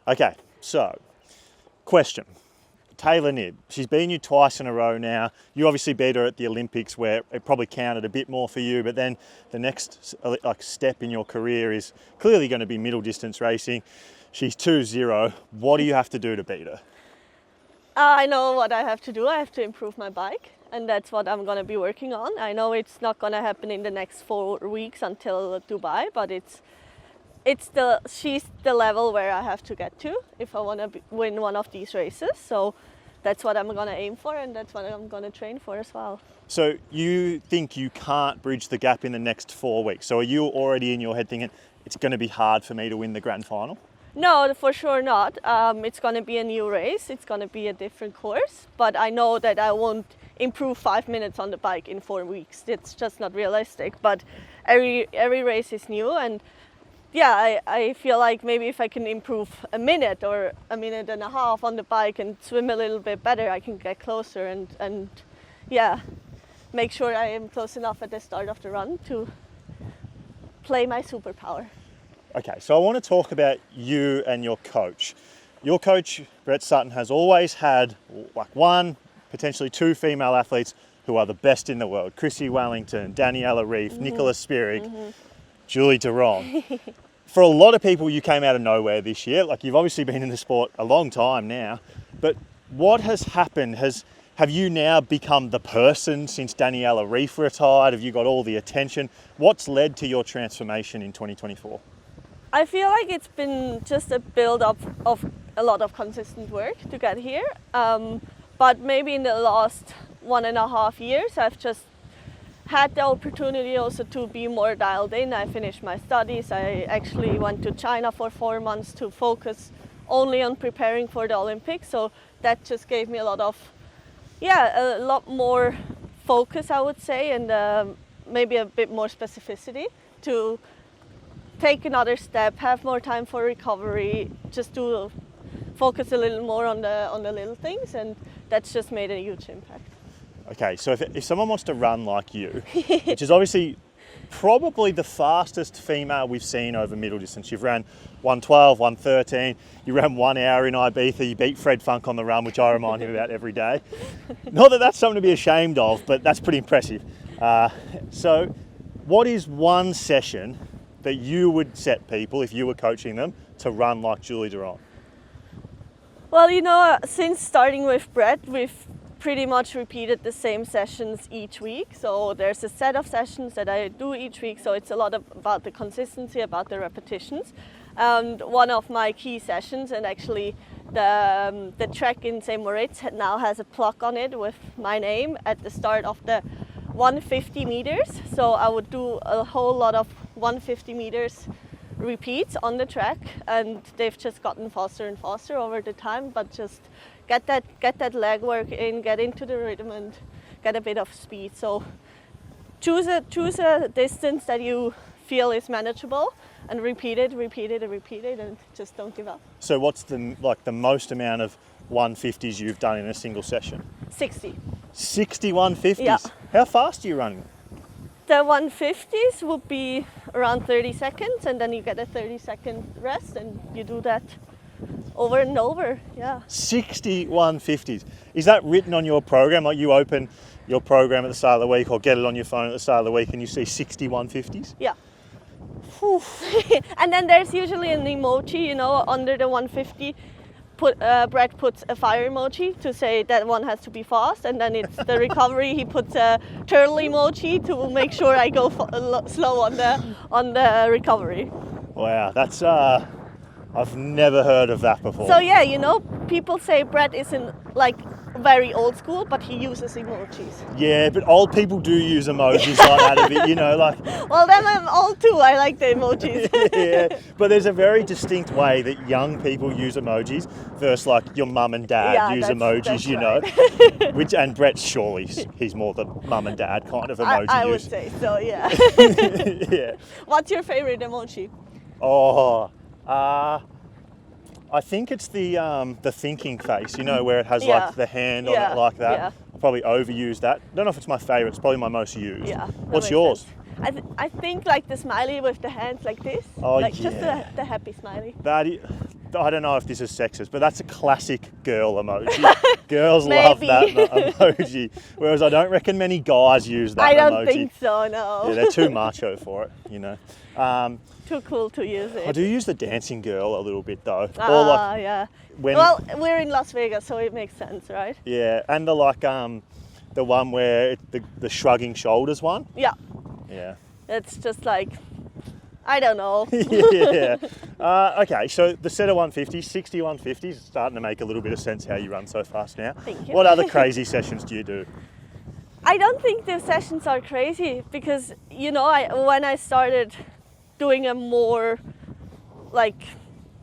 Okay, so question. Taylor Knibb, she's beaten you twice in a row now. You obviously beat her at the Olympics where it probably counted a bit more for you, but then the next step in your career is clearly going to be middle distance racing. She's 2-0. What do you have to do to beat her? I know what I have to do. I have to improve my bike, and that's what I'm going to be working on. I know it's not going to happen in the next 4 weeks until Dubai, but she's the level where I have to get to if I want to win one of these races. So that's what I'm going to aim for, and that's what I'm going to train for as well. So you think you can't bridge the gap in the next 4 weeks? So are you already in your head thinking it's going to be hard for me to win the grand final? No, for sure not. It's going to be a new race. It's going to be a different course, but I know that I won't improve 5 minutes on the bike in 4 weeks. It's just not realistic. But every race is new, and yeah, I feel like maybe if I can improve a minute or a minute and a half on the bike and swim a little bit better, I can get closer and yeah, make sure I am close enough at the start of the run to play my superpower. Okay, so I want to talk about you and your coach. Your coach, Brett Sutton, has always had like 1, potentially 2 female athletes who are the best in the world. Chrissy Wellington, Daniela Reef, Nicola Spirig, Julie Derron. For a lot of people, you came out of nowhere this year. Like, you've obviously been in the sport a long time now, but what has happened? Have you now become the person since Daniela Reef retired? Have you got all the attention? What's led to your transformation in 2024? I feel like it's been just a build-up of a lot of consistent work to get here. But maybe in the last 1.5 years, I've just had the opportunity also to be more dialed in. I finished my studies. I actually went to China for 4 months to focus only on preparing for the Olympics. So that just gave me a lot more focus, I would say, and maybe a bit more specificity to take another step, have more time for recovery, just to focus a little more on the little things, and that's just made a huge impact. Okay, so if someone wants to run like you, which is obviously probably the fastest female we've seen over middle distance. You've ran 1:12, 1:13, you ran 1 hour in Ibiza, you beat Fred Funk on the run, which I remind him about every day. Not that that's something to be ashamed of, but that's pretty impressive. So what is one session that you would set people, if you were coaching them, to run like Julie Derron? Well, since starting with Brett, we've pretty much repeated the same sessions each week. So there's a set of sessions that I do each week. So it's a lot about the consistency, about the repetitions. And one of my key sessions, and actually the track in St. Moritz now has a plaque on it with my name at the start of the 150 meters. So I would do a whole lot of 150 meters repeats on the track, and they've just gotten faster and faster over the time, but just get that leg work in, get into the rhythm and get a bit of speed. So choose a distance that you feel is manageable and repeat it and just don't give up. So what's the most amount of 150s you've done in a single session? 60. 60 150s? Yeah. How fast are you running? The 150s would be around 30 seconds, and then you get a 30-second rest, and you do that over and over. Yeah. 60 150s. Is that written on your program? Like, you open your program at the start of the week or get it on your phone at the start of the week and you see 60 150s? Yeah. And then there's usually an emoji, under the 150. Brett puts a fire emoji to say that one has to be fast, and then it's the recovery. He puts a turtle emoji to make sure I go slow on the recovery. Wow, that's I've never heard of that before. So yeah, people say Brett isn't very old school, but he uses emojis. Yeah, but old people do use emojis like that a bit, Well, then I'm old too. I like the emojis. Yeah, but there's a very distinct way that young people use emojis versus your mum and dad use emojis, right. Which, and Brett, surely he's more the mum and dad kind of emoji I use. would say so, yeah. Yeah. What's your favorite emoji? I think it's the thinking face, where it has the hand on it like that. Yeah. I'll probably overuse that. I don't know if it's my favourite, it's probably my most used. Yeah. What's yours? I think the smiley with the hands like this. Oh, just the happy smiley. I don't know if this is sexist, but that's a classic girl emoji. Girls love that emoji, whereas I don't reckon many guys use that emoji. I don't think so, no. Yeah, they're too macho for it, you know. Too cool to use it. I do use the dancing girl a little bit though. Yeah. When, well, we're in Las Vegas, so it makes sense, right? yeah, and the the one where the shrugging shoulders one. Yeah. Yeah. It's just like, I don't know. Yeah. Okay, so the set of 150s, 60 150s, is starting to make a little bit of sense how you run so fast now. Thank you. What other crazy sessions do you do? I don't think the sessions are crazy because, you know, when I started doing a more like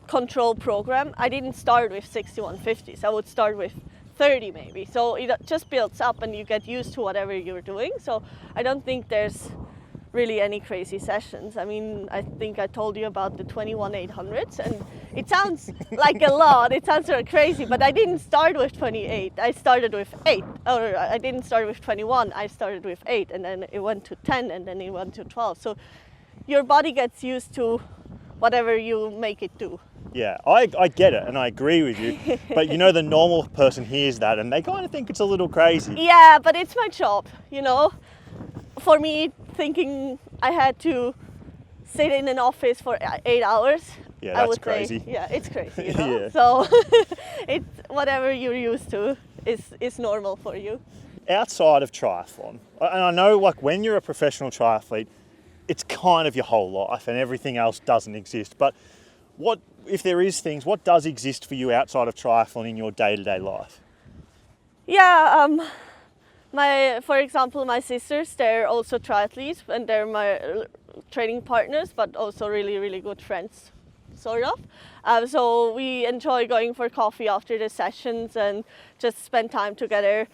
control program, I didn't start with 60 150s. I would start with 30 maybe. So it just builds up and you get used to whatever you're doing. So I don't think there's really any crazy sessions. I mean, I think I told you about the 21 800s and it sounds like a lot. It sounds sort of crazy, but I didn't start with 28. I started with 8. Or I didn't start with 21. I started with 8 and then it went to 10 and then it went to 12. So your body gets used to whatever you make it do. Yeah, I get it and I agree with you, but you know the normal person hears that and they kind of think it's a little crazy. Yeah, but it's my job, you know. For me, thinking I had to sit in an office for 8 hours, Yeah, I that's would crazy. say, yeah, it's crazy, you know. Yeah. So it's whatever you're used to is normal for you. Outside of triathlon, and I know like when you're a professional triathlete, it's kind of your whole life and everything else doesn't exist, but what, if there is things, what does exist for you outside of triathlon in your day-to-day life? Yeah, for example, my sisters, they're also triathletes and they're my training partners, but also really, really good friends, sort of. So we enjoy going for coffee after the sessions and just spend time together.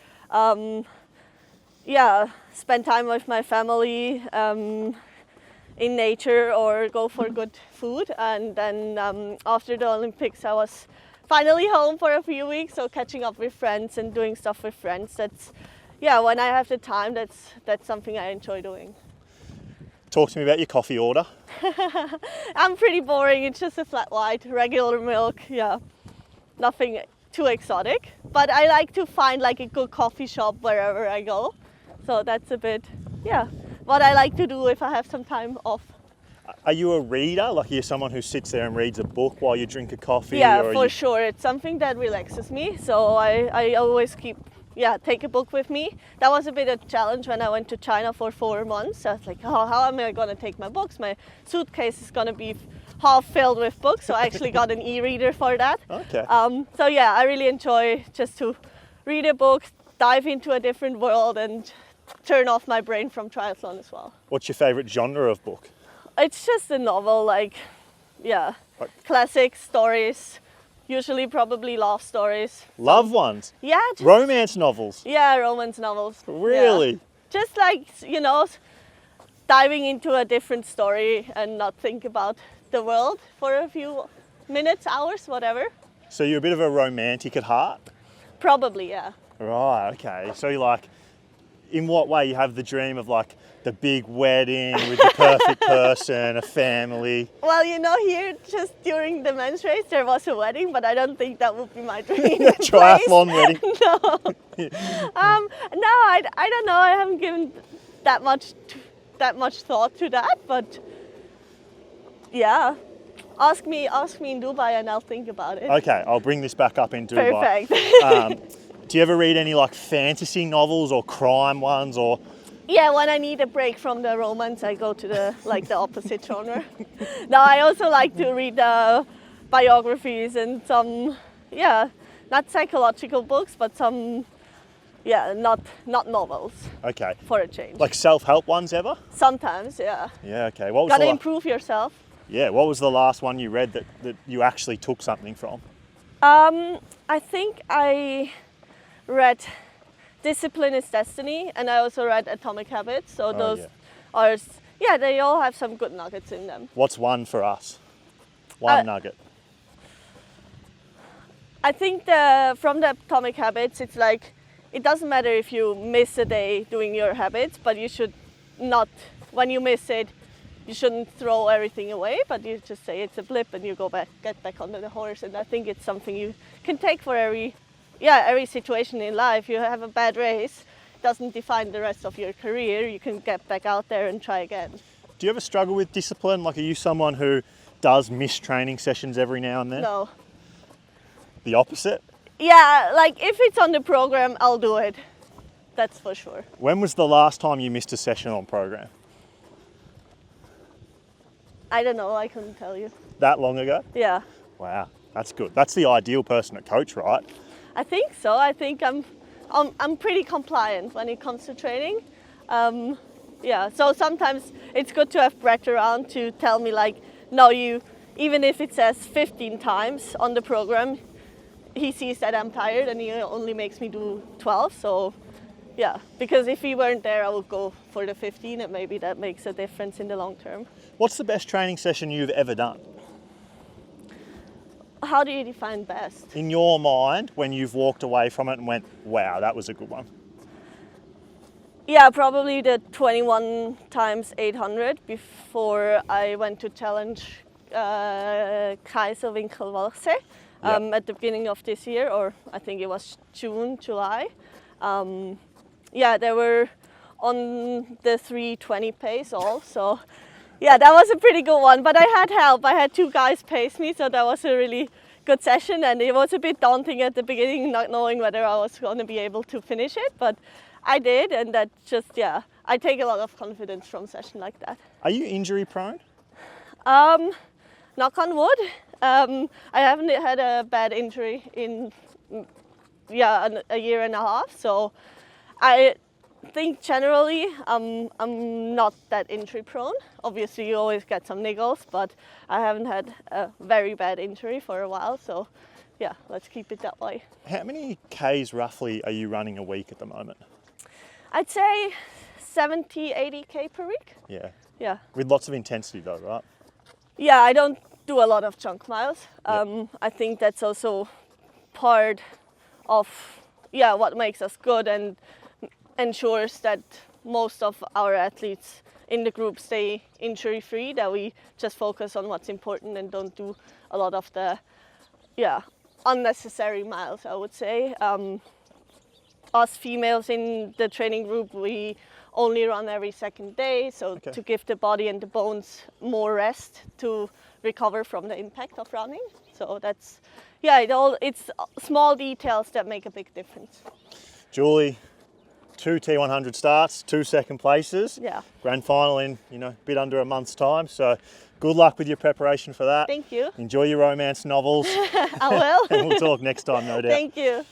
Yeah, spend time with my family in nature or go for good food. And then after the Olympics, I was finally home for a few weeks, so catching up with friends and doing stuff with friends. That's, yeah, when I have the time, that's something I enjoy doing. Talk to me about your coffee order. I'm pretty boring. It's just a flat white, regular milk. Yeah, nothing too exotic. But I like to find like a good coffee shop wherever I go. So that's a bit, yeah, what I like to do if I have some time off. Are you a reader? Like, are you someone who sits there and reads a book while you drink a coffee? Yeah, or for sure. It's something that relaxes me. So I always take a book with me. That was a bit of a challenge when I went to China for 4 months. I was like, oh, how am I going to take my books? My suitcase is going to be half filled with books. So I actually got an e-reader for that. Okay. So yeah, I really enjoy just to read a book, dive into a different world and turn off my brain from triathlon as well. What's your favorite genre of book? It's just a novel, like, yeah, classic stories, usually probably love stories. Love ones? Yeah. Romance novels? Yeah, romance novels. Really? Yeah. Just like, you know, diving into a different story and not think about the world for a few minutes, hours, whatever. So you're a bit of a romantic at heart? Probably, yeah. Right, okay. So you're like, in what way you have the dream of like the big wedding with the perfect person, a family? Well, you know, here just during the men's race there was a wedding, but I don't think that would be my dream. Triathlon wedding? No. No, I don't know. I haven't given that much thought to that, but yeah. Ask me in Dubai and I'll think about it. Okay, I'll bring this back up in Dubai. Perfect. Do you ever read any like fantasy novels or crime ones or? Yeah, when I need a break from the romance, I go to the opposite genre. No, I also like to read biographies and some, yeah, not psychological books, but some, yeah, not novels. Okay. For a change. Like self-help ones ever? Sometimes, yeah. Yeah, okay. What was Gotta improve yourself. Yeah, what was the last one you read that you actually took something from? I think I read Discipline is Destiny, and I also read Atomic Habits. So those are, yeah, they all have some good nuggets in them. What's one for us? One nugget. I think from the Atomic Habits, it's like, it doesn't matter if you miss a day doing your habits, but you should not, when you miss it, you shouldn't throw everything away, but you just say it's a blip and you get back onto the horse. And I think it's something you can take for every situation in life. You have a bad race, doesn't define the rest of your career. You can get back out there and try again. Do you ever struggle with discipline? Like, are you someone who does miss training sessions every now and then? No. The opposite? Yeah, like if it's on the program, I'll do it. That's for sure. When was the last time you missed a session on program? I don't know, I couldn't tell you. That long ago? Yeah. Wow, that's good. That's the ideal person to coach, right? I think so. I think I'm pretty compliant when it comes to training. Yeah, so sometimes it's good to have Brett around to tell me like, no, even if it says 15 times on the program, he sees that I'm tired and he only makes me do 12. So yeah, because if he weren't there, I would go for the 15 and maybe that makes a difference in the long term. What's the best training session you've ever done? How do you define best? In your mind, when you've walked away from it and went, wow, that was a good one. Yeah, probably the 21 times 800 before I went to challenge Kaiserwinkelwalse at the beginning of this year, or I think it was June, July. Yeah, they were on the 3:20 pace also. Yeah, that was a pretty good one, but I had help. I had 2 guys pace me, so that was a really good session, and it was a bit daunting at the beginning, not knowing whether I was going to be able to finish it, but I did, and that just, yeah, I take a lot of confidence from a session like that. Are you injury prone? Knock on wood. I haven't had a bad injury in, a year and a half, so I think generally I'm not that injury prone. Obviously you always get some niggles, but I haven't had a very bad injury for a while, so yeah, let's keep it that way. How many Ks roughly are you running a week at the moment? I'd say 70, 80 K per week. Yeah. Yeah. With lots of intensity though, right? Yeah, I don't do a lot of chunk miles. I think that's also part of what makes us good and ensures that most of our athletes in the group stay injury free, that we just focus on what's important and don't do a lot of the unnecessary miles, I would say. Us females in the training group, we only run every second day, so to give the body and the bones more rest to recover from the impact of running. So that's, it's small details that make a big difference. Julie, 2 T100 starts, 2 second places. Yeah. Grand final in, a bit under a month's time. So good luck with your preparation for that. Thank you. Enjoy your romance novels. I will. And we'll talk next time, no doubt. Thank you.